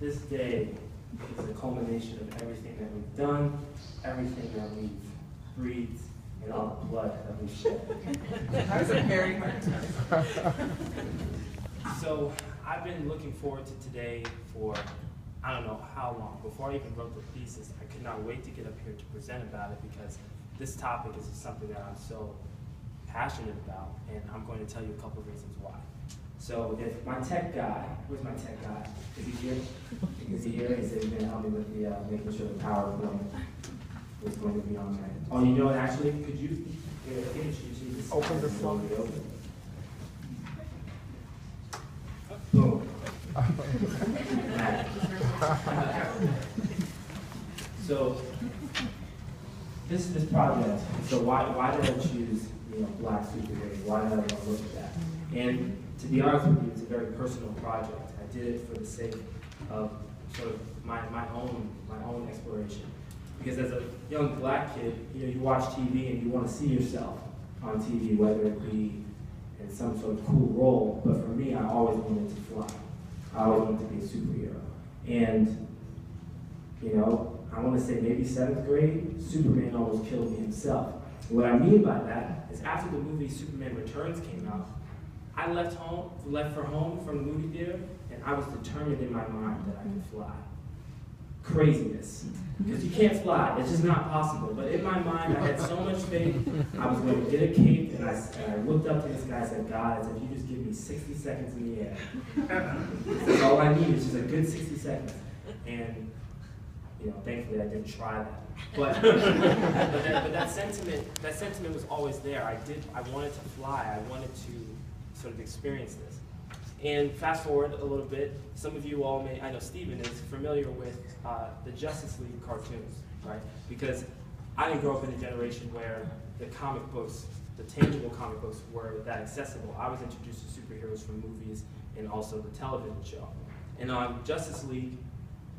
this day is the culmination of everything that we've done, everything that we've breathed, and all the blood that we've shed. That was a very hard time. So I've been looking forward to today for I don't know how long. Before I even wrote the thesis, I could not wait to get up here to present about it because this topic is something that I'm so passionate about, and I'm going to tell you a couple of reasons why. So if my tech guy, where's my tech guy? Is he here? Is he here? He said he's going to help me with the making sure the PowerPoint is going to be on there. Oh, you know what? Actually, could you? I think you should just Open the phone. Boom. So this project. So why did I choose black superheroes? Why did I want to look at that? And to be honest with you, it's a very personal project. I did it for the sake of sort of my own exploration. Because as a young black kid, you watch TV and you want to see yourself on TV, whether it be in some sort of cool role. But for me, I always wanted to fly. I always wanted to be a superhero. And I want to say maybe 7th grade, Superman almost killed me himself. And what I mean by that is after the movie Superman Returns came out, I left for home from the movie theater, and I was determined in my mind that I could fly. Craziness. Because you can't fly, it's just not possible. But in my mind, I had so much faith, I was going to get a cape, and I looked up to this guy and said, God, I said, if you just give me 60 seconds in the air, that's all I need is just a good 60 seconds. And thankfully I didn't try that. But that sentiment was always there. I wanted to fly. I wanted to sort of experience this. And fast forward a little bit, some of you all I know Stephen is familiar with the Justice League cartoons, right? Because I didn't grow up in a generation where the comic books, the tangible comic books, were that accessible. I was introduced to superheroes from movies and also the television show. And on Justice League,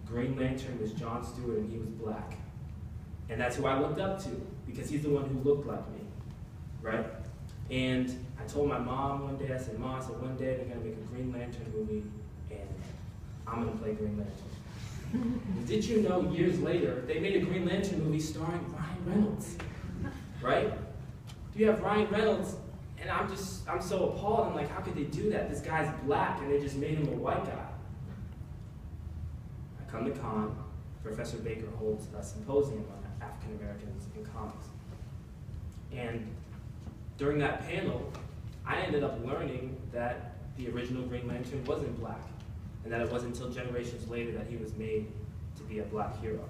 Green Lantern was John Stewart and he was black. And that's who I looked up to because he's the one who looked like me, right? And I told my mom one day, I said, Mom, one day they're going to make a Green Lantern movie and I'm going to play Green Lantern. Did you know years later, they made a Green Lantern movie starring Ryan Reynolds, right? You have Ryan Reynolds and I'm so appalled. I'm like, how could they do that? This guy's black and they just made him a white guy. Come to Con, Professor Baker holds a symposium on African Americans in comics. And during that panel, I ended up learning that the original Green Lantern wasn't black, and that it wasn't until generations later that he was made to be a black hero.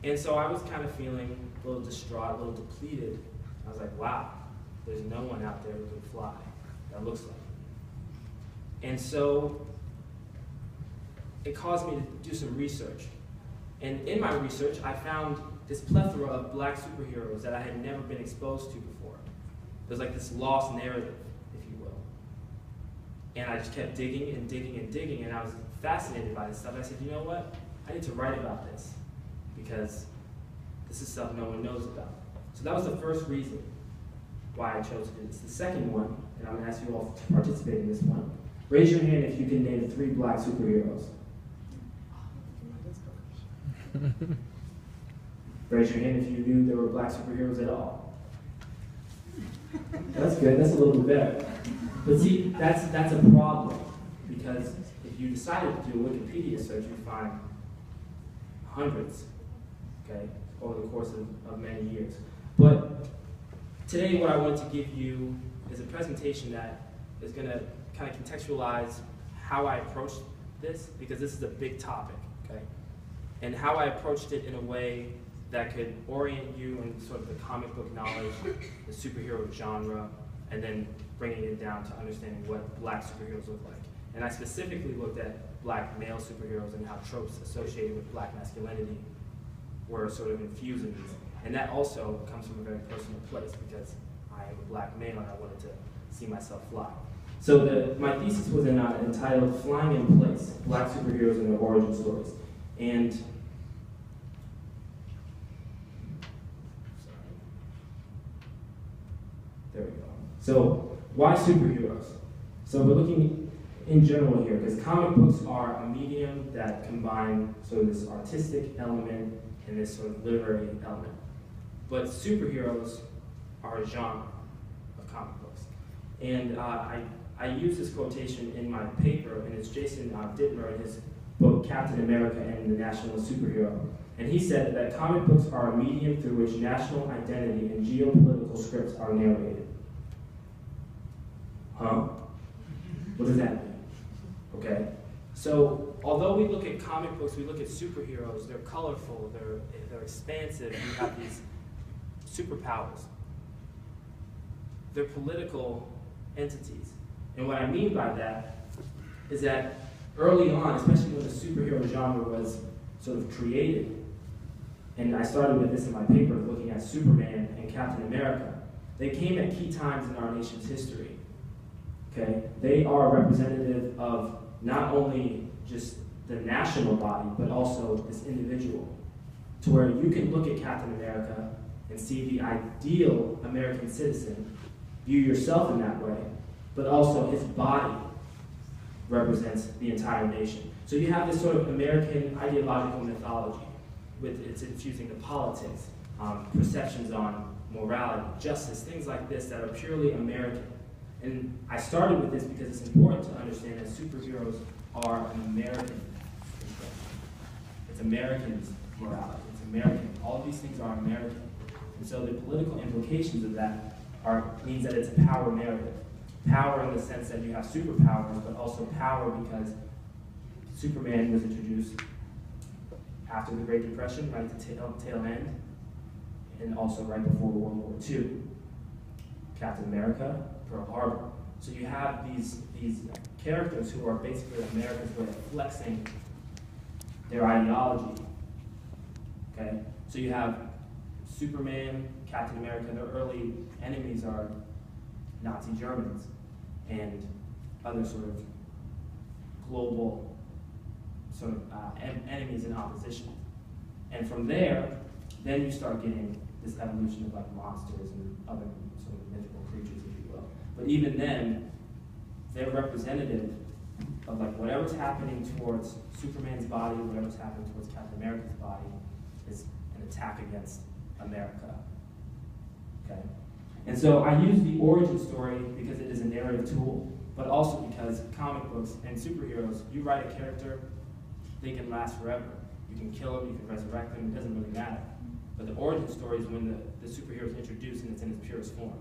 And so I was kind of feeling a little distraught, a little depleted. I was like, wow, there's no one out there who can fly that looks like me. And so it caused me to do some research. And in my research, I found this plethora of black superheroes that I had never been exposed to before. There's like this lost narrative, if you will. And I just kept digging and digging and digging, and I was fascinated by this stuff. I said, you know what? I need to write about this because this is stuff no one knows about. So that was the first reason why I chose to do this. The second one, and I'm going to ask you all to participate in this one. Raise your hand if you can name 3 black superheroes. Raise your hand if you knew there were black superheroes at all. That's good, that's a little bit better. But see, that's a problem, because if you decided to do a Wikipedia search, you'd find hundreds, okay, over the course of many years. But today what I want to give you is a presentation that is going to kind of contextualize how I approached this, because this is a big topic, okay? And how I approached it in a way that could orient you in sort of the comic book knowledge, the superhero genre, and then bringing it down to understanding what black superheroes look like. And I specifically looked at black male superheroes and how tropes associated with black masculinity were sort of infused in these. And that also comes from a very personal place because I am a black male and I wanted to see myself fly. So my thesis was entitled Flying in Place, Black Superheroes and Their Origin Stories. And there we go. So why superheroes? So we're looking in general here, because comic books are a medium that combine sort of this artistic element and this sort of literary element. But superheroes are a genre of comic books. And I use this quotation in my paper, and it's Jason Dittmer in his book, Captain America and the National Superhero. And he said that comic books are a medium through which national identity and geopolitical scripts are narrated. Huh? What does that mean? Okay? So, although we look at comic books, we look at superheroes, they're colorful, they're expansive, you have these superpowers. They're political entities. And what I mean by that is that early on, especially when the superhero genre was sort of created, and I started with this in my paper, looking at Superman and Captain America, they came at key times in our nation's history. Okay? They are representative of not only just the national body, but also this individual. To where you can look at Captain America and see the ideal American citizen, view yourself in that way, but also his body represents the entire nation. So you have this sort of American ideological mythology, with it's infusing the politics, perceptions on morality, justice, things like this that are purely American. And I started with this because it's important to understand that superheroes are an American construction. It's Americans' morality. It's American. All of these things are American. And so the political implications of that means that it's a power narrative. Power in the sense that you have superpowers, but also power because Superman was introduced after the Great Depression, right at the tail end, and also right before World War II. Captain America, Pearl Harbor. So you have these characters who are basically America's way of flexing their ideology. Okay? So you have Superman, Captain America, their early enemies are Nazi Germans and other sort of global sort of enemies in opposition. And from there, then you start getting this evolution of like monsters and other sort of mythical creatures, if you will. But even then, they're representative of like whatever's happening towards Superman's body, whatever's happening towards Captain America's body is an attack against America. Okay? And so I use the origin story because it is a narrative tool, but also because comic books and superheroes, you write a character, they can last forever. You can kill them, you can resurrect them, it doesn't really matter. But the origin story is when the superhero is introduced and it's in its purest form.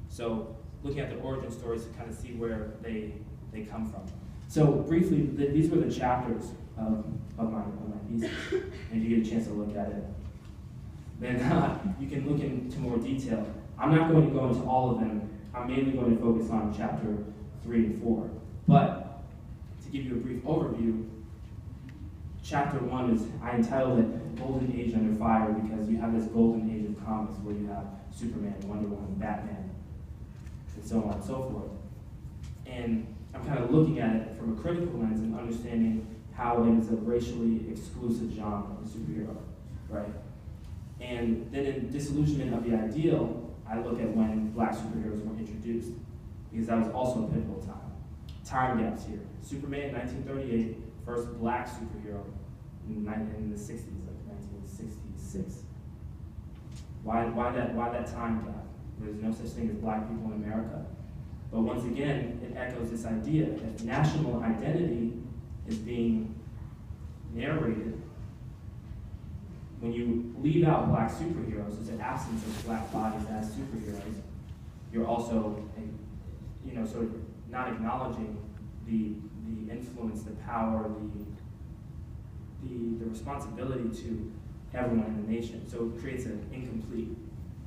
So looking at the origin stories to kind of see where they come from. So briefly, these were the chapters of my thesis. And if you get a chance to look at it, then you can look into more detail. I'm not going to go into all of them. I'm mainly going to focus on chapter 3 and 4. But to give you a brief overview, chapter 1 is, I entitled it Golden Age Under Fire because you have this golden age of comics where you have Superman, Wonder Woman, Batman, and so on and so forth. And I'm kind of looking at it from a critical lens and understanding how it is a racially exclusive genre of superhero, right? And then in Disillusionment of the Ideal, I look at when black superheroes were introduced, because that was also a pivotal time. Time gaps here. Superman, 1938, first black superhero in the 60s, like 1966. Why that time gap? There's no such thing as black people in America. But once again, it echoes this idea that national identity is being narrated. When you leave out black superheroes, there's an absence of black bodies as superheroes. You're also, sort of not acknowledging the influence, the power, the responsibility to everyone in the nation. So it creates an incomplete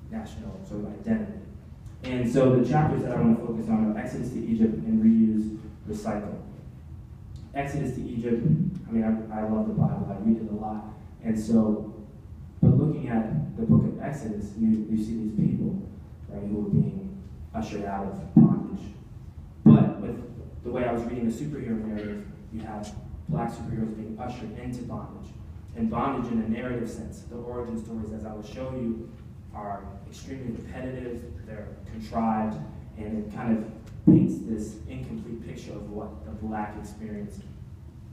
national sort of identity. And so the chapters that I want to focus on are Exodus to Egypt and Reuse, Recycle. Exodus to Egypt, I love the Bible, I read it a lot. And so, but looking at the book of Exodus, you see these people, right, who are being ushered out of bondage. But with the way I was reading the superhero narrative, you have black superheroes being ushered into bondage. And bondage in a narrative sense, the origin stories, as I will show you, are extremely repetitive, they're contrived, and it kind of paints this incomplete picture of what the Black experience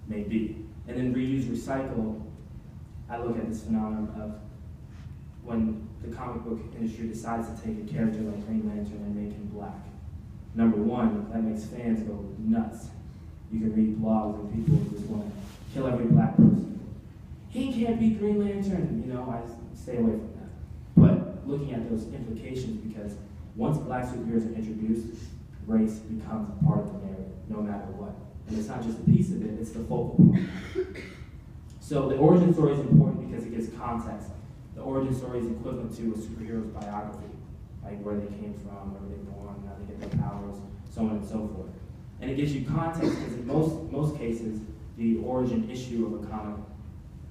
may be. And then reuse, recycle, I look at this phenomenon of when the comic book industry decides to take a character like Green Lantern and make him Black. Number one, that makes fans go nuts. You can read blogs and people just want to kill every Black person. He can't be Green Lantern, you know, I stay away from that. But looking at those implications, because once Black superheroes are introduced, race becomes a part of the narrative, no matter what. And it's not just a piece of it, it's the focal point. So the origin story is important because it gives context. The origin story is equivalent to a superhero's biography, like where they came from, where they were born, how they get their powers, so on and so forth. And it gives you context because in most cases, the origin issue of a comic,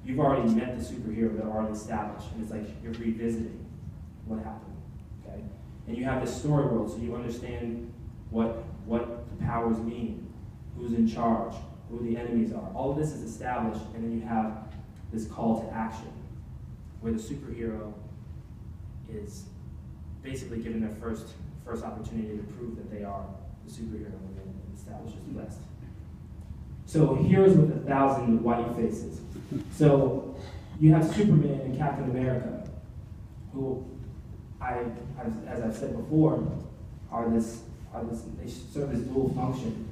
you've already met the superhero, they're already established, and it's like you're revisiting what happened, okay? And you have this story world, so you understand what the powers mean, who's in charge, who the enemies are. All of this is established, and then you have this call to action, where the superhero is basically given their first opportunity to prove that they are the superhero and then establishes the rest. So heroes with 1,000 white faces. So you have Superman and Captain America, who as I've said before, they serve this dual function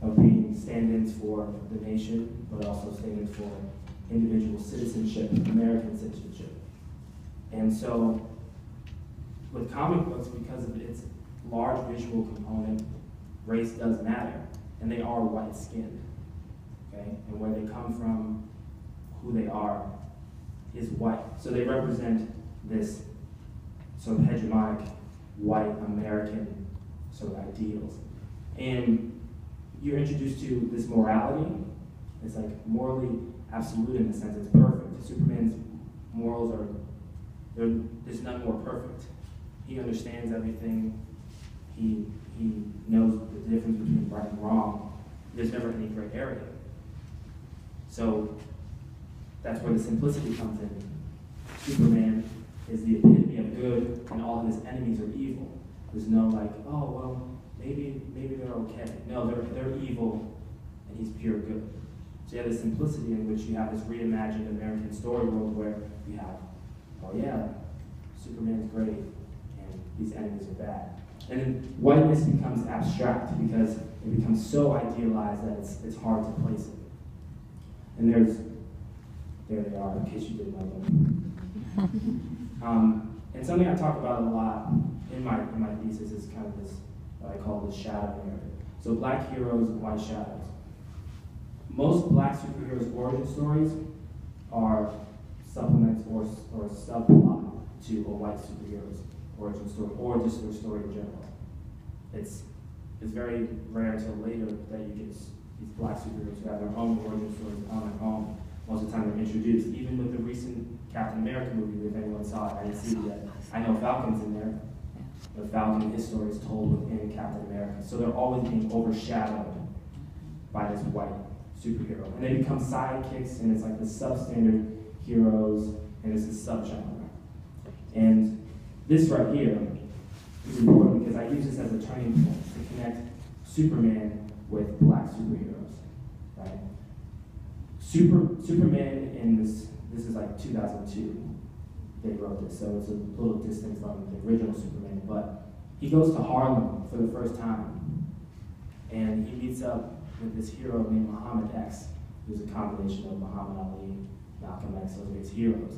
of being stand-ins for the nation, but also stand-ins for individual citizenship, American citizenship. And so with comic books, because of its large visual component, race does matter, and they are white-skinned, okay? And where they come from, who they are, is white. So they represent this sort of hegemonic white American sort of ideals. And you're introduced to this morality. It's like morally absolute in the sense it's perfect. Superman's morals are, there's none more perfect. He understands everything. He knows the difference between right and wrong. There's never any gray area. So that's where the simplicity comes in. Superman is the epitome of good, and all of his enemies are evil. There's no like, oh well, maybe they're okay. No, they're evil, and he's pure good. So you have this simplicity in which you have this reimagined American story world where you have, oh yeah, Superman's great, and these enemies are bad. And then whiteness becomes abstract because it becomes so idealized that it's hard to place it. And there they are, in case you didn't know them. And something I talk about a lot in my thesis is kind of this, what I call the shadow narrative. So Black heroes and white shadows. Most Black superheroes' origin stories are supplements or subplot to a white superhero's origin story, or just their story in general. It's very rare until later that you get these Black superheroes who have their own origin stories on their own. Most of the time they're introduced. Even with the recent Captain America movie, if anyone saw it, I didn't see it yet. I know Falcon's in there. The Falcon, his story is told within Captain America. So they're always being overshadowed by this white superhero. And they become sidekicks, and it's like the substandard heroes, and it's a subgenre. And this right here is important because I use this as a turning point to connect Superman with Black superheroes, right? Superman in this is like 2002, they wrote this, so it's a little distant from the original Superman, but he goes to Harlem for the first time, and he meets up with this hero named Muhammad X, who's a combination of Muhammad Ali, Malcolm X, those are his heroes.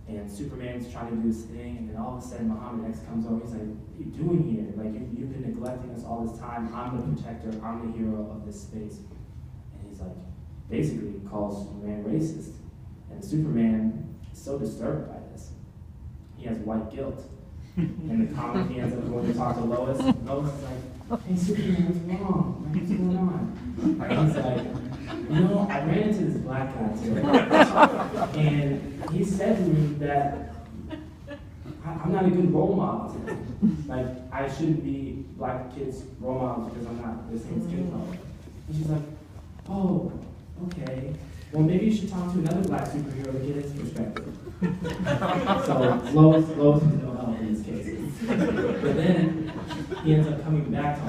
And Superman's trying to do his thing, and then all of a sudden Muhammad X comes over, he's like, what are you doing here? Like, you've been neglecting us all this time, I'm the protector, I'm the hero of this space. And he's like, basically calls Superman racist. And Superman is so disturbed by this. He has white guilt. In the comic, he ends up going to talk to Lois. Lois is like, hey Superman, what's wrong? Like, what's going on? And he's like, you know, I ran into this Black guy today. And he said to me that I'm not a good role model to him. Like, I shouldn't be Black kids' role models because I'm not the same skin color. And she's like, oh, okay. Well, maybe you should talk to another Black superhero to get his perspective. So Lois is no help in these cases. But then he ends up coming back to